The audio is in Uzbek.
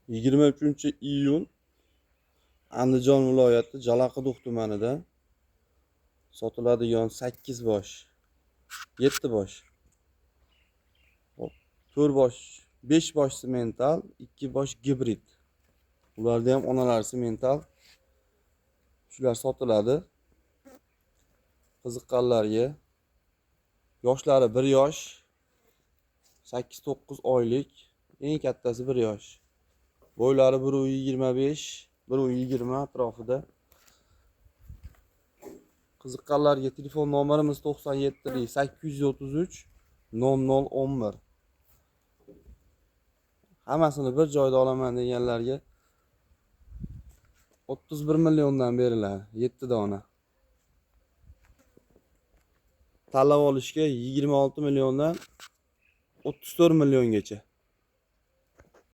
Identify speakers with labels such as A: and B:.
A: 23-iyun Andijon viloyati Jalaqiduq tumanida sotiladigan 8 bosh, 7 bosh, 4 bosh, 5 bosh semental, 2 bosh gibrid. Ularda ham onalari semental. Shular sotiladi. Qiziqqanlarga. Yoshlari 1 yosh, 8-9 oylik, eng kattasi 1 yosh. Bo'ylari 1.25, 1.20 atrofida. Qiziqqanlarga telefon nomerimiz 97 833 0011. Hammasini bir joyda olaman deganlarga 31 milliondan beriladi, 7 dona. Tanlab olishga 26 milliondan 34 milliongacha.